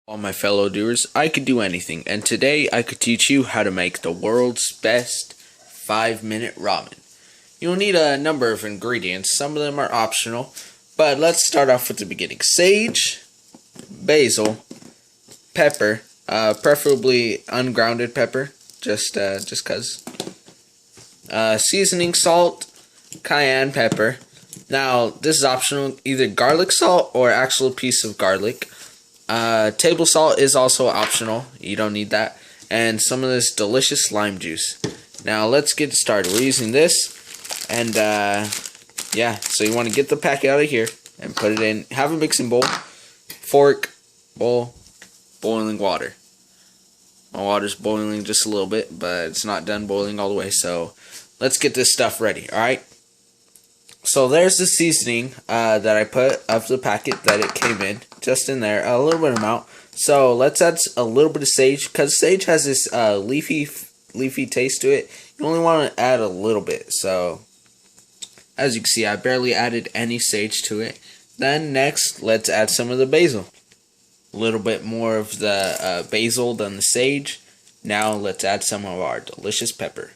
All my fellow doers, I could do anything, and today I could teach you how to make the world's best 5-minute ramen. You'll need a number of ingredients, some of them are optional, but let's start off with the beginning. Sage, basil, pepper, preferably ungrounded pepper, just cause. Seasoning salt, cayenne pepper. Now, this is optional, either garlic salt or actual piece of garlic. Table salt is also optional. You don't need that. And some of this delicious lime juice. Now let's get started. We're using this. And yeah, so you want to get the packet out of here and put it in. Have a mixing bowl, fork, bowl, boiling water. My water's boiling just a little bit, but it's not done boiling all the way. So let's get this stuff ready. Alright. So there's the seasoning that I put of the packet that it came in, just in there, a little bit of amount. So let's add a little bit of sage, because sage has this leafy taste to it. You only want to add a little bit. So as you can see, I barely added any sage to it. Then next, let's add some of the basil. A little bit more of the basil than the sage. Now let's add some of our delicious pepper.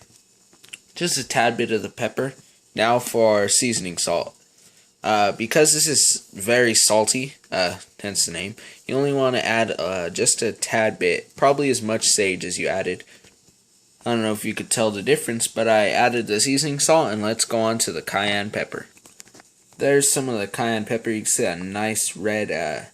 Just a tad bit of the pepper. Now for our seasoning salt. Because this is very salty, hence the name, you only want to add just a tad bit, probably as much sage as you added. I don't know if you could tell the difference, but I added the seasoning salt, and let's go on to the cayenne pepper. There's some of the cayenne pepper. You can see that nice red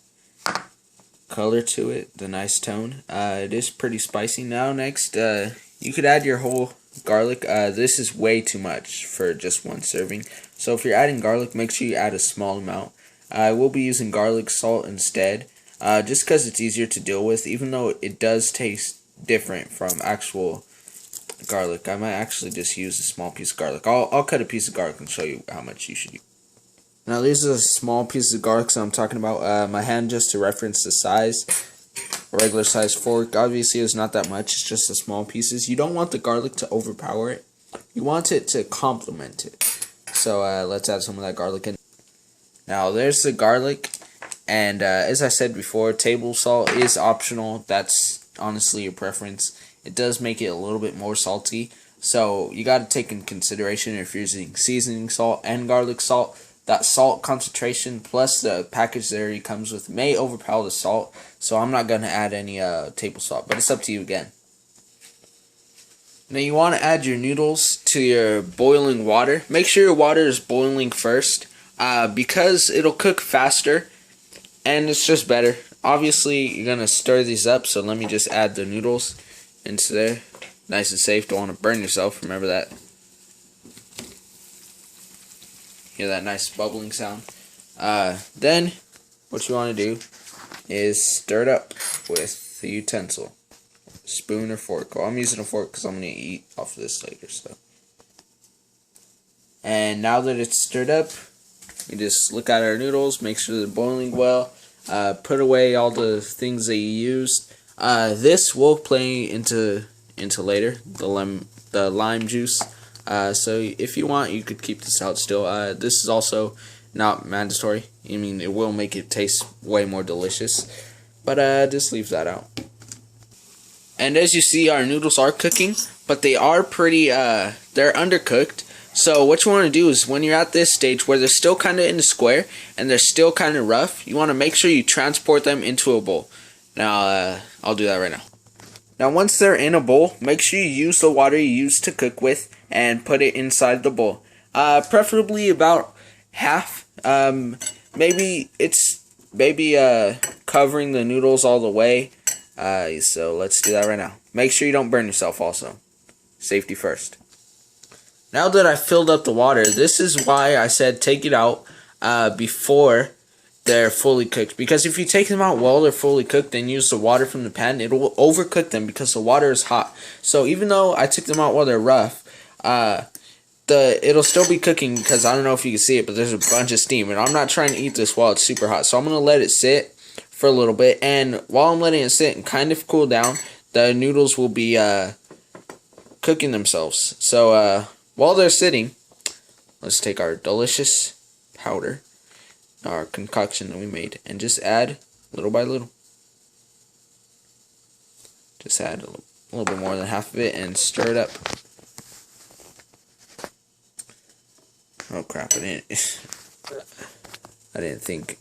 color to it, the nice tone. It is pretty spicy. Now next, you could add your whole garlic. This is way too much for just one serving. So if you're adding garlic, make sure you add a small amount. I will be using garlic salt instead, just because it's easier to deal with, even though it does taste different from actual garlic. I might actually just use a small piece of garlic. I'll cut a piece of garlic and show you how much you should use. Now these are the small pieces of garlic that I'm talking about. My hand, just to reference the size. A regular size fork, obviously is not that much, it's just the small pieces. You don't want the garlic to overpower it. You want it to complement it. So let's add some of that garlic in. Now there's the garlic, and as I said before, table salt is optional. That's honestly your preference. It does make it a little bit more salty, so you got to take in consideration if you're using seasoning salt and garlic salt. That salt concentration plus the package that already comes with may overpower the salt, so I'm not going to add any table salt, but it's up to you again. Now you want to add your noodles to your boiling water. Make sure your water is boiling first, because it'll cook faster, and it's just better. Obviously, you're going to stir these up, so let me just add the noodles into there. Nice and safe, don't want to burn yourself, remember that. Hear that nice bubbling sound. Then, what you want to do is stir it up with the utensil. Spoon or fork. Well, I'm using a fork because I'm going to eat off of this later. So, and now that it's stirred up, we just look at our noodles, make sure they're boiling well. Put away all the things that you used. This will play into later, the lime juice. So if you want, you could keep this out still. This is also not mandatory. I mean, it will make it taste way more delicious, but just leave that out. And as you see, our noodles are cooking, but they are pretty, they're undercooked. So what you want to do is, when you're at this stage where they're still kind of in a square and they're still kind of rough, you want to make sure you transport them into a bowl. Now, I'll do that right now. Now once they're in a bowl, make sure you use the water you used to cook with and put it inside the bowl. Preferably about half. Maybe covering the noodles all the way. So let's do that right now. Make sure you don't burn yourself also. Safety first. Now that I filled up the water, this is why I said take it out before they're fully cooked, because if you take them out while they're fully cooked and use the water from the pan, it will overcook them because the water is hot. So even though I took them out while they're rough, it'll still be cooking, because I don't know if you can see it, but there's a bunch of steam, and I'm not trying to eat this while it's super hot. So I'm going to let it sit for a little bit, and while I'm letting it sit and kind of cool down, the noodles will be cooking themselves. So while they're sitting, let's take our delicious powder, our concoction that we made, and just add little by little. Just add a little bit more than half of it and stir it up. Oh crap, I didn't think.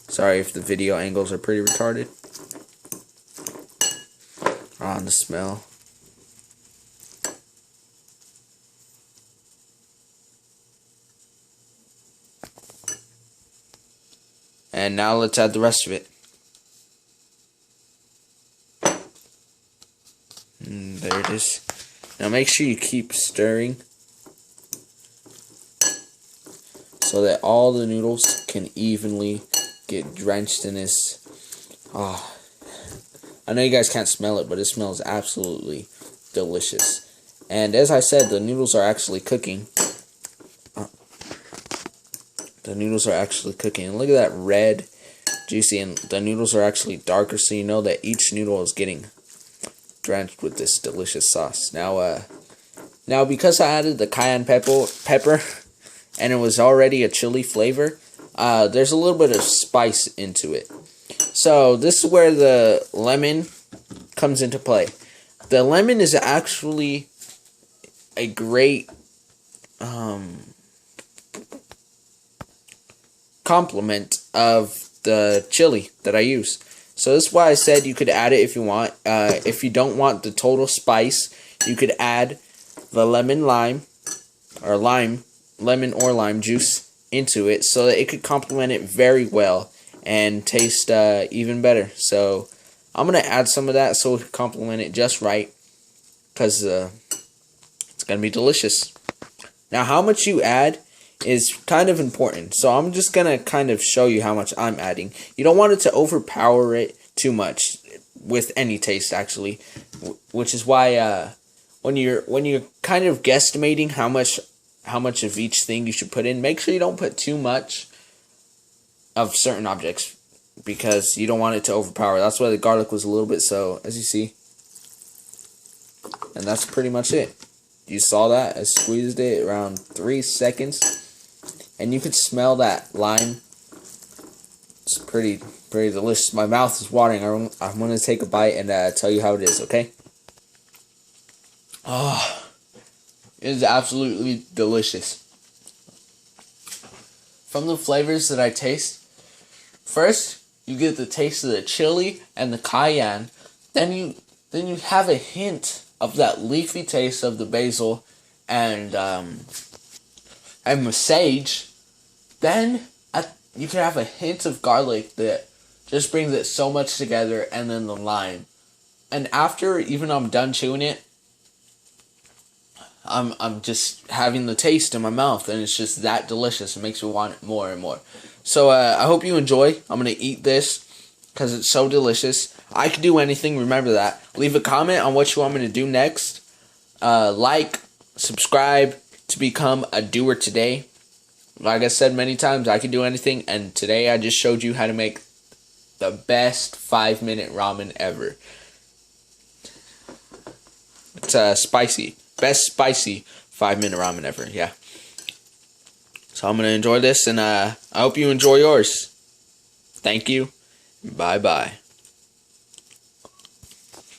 Sorry if the video angles are pretty retarded. On the smell. And now let's add the rest of it. There it is. Now make sure you keep stirring so that all the noodles can evenly get drenched in this. Oh, I know you guys can't smell it, but it smells absolutely delicious. And as I said, the noodles are actually cooking. The noodles are actually cooking. And look at that red, juicy, and the noodles are actually darker, so you know that each noodle is getting drenched with this delicious sauce. Now because I added the cayenne pepper, and it was already a chili flavor, there's a little bit of spice into it. So this is where the lemon comes into play. The lemon is actually a great complement of the chili that I use. So this is why I said you could add it if you want. If you don't want the total spice, you could add the lemon or lime juice into it so that it could complement it very well and taste even better. So I'm going to add some of that so it can complement it just right, because it's going to be delicious. Now how much you add is kind of important, so I'm just going to kind of show you how much I'm adding. You don't want it to overpower it too much with any taste, actually, which is why when you're kind of guesstimating how much of each thing you should put in, make sure you don't put too much of certain objects, because you don't want it to overpower. That's why the garlic was a little bit so, as you see. And that's pretty much it. You saw that. I squeezed it around 3 seconds. And you could smell that lime. It's pretty delicious. My mouth is watering. I'm going to take a bite and tell you how it is, okay? Oh, it is absolutely delicious. From the flavors that I taste, first you get the taste of the chili and the cayenne. Then you have a hint of that leafy taste of the basil and sage. Then you can have a hint of garlic that just brings it so much together, and then the lime. And after even I'm done chewing it, I'm just having the taste in my mouth, and it's just that delicious. It makes me want it more and more. So I hope you enjoy. I'm gonna eat this because it's so delicious. I could do anything. Remember that. Leave a comment on what you want me to do next. Like, subscribe to become a doer today. Like I said many times, I can do anything, and today I just showed you how to make the best 5-minute ramen ever. It's spicy. Best spicy 5-minute ramen ever, yeah. So I'm going to enjoy this, and I hope you enjoy yours. Thank you. Bye-bye.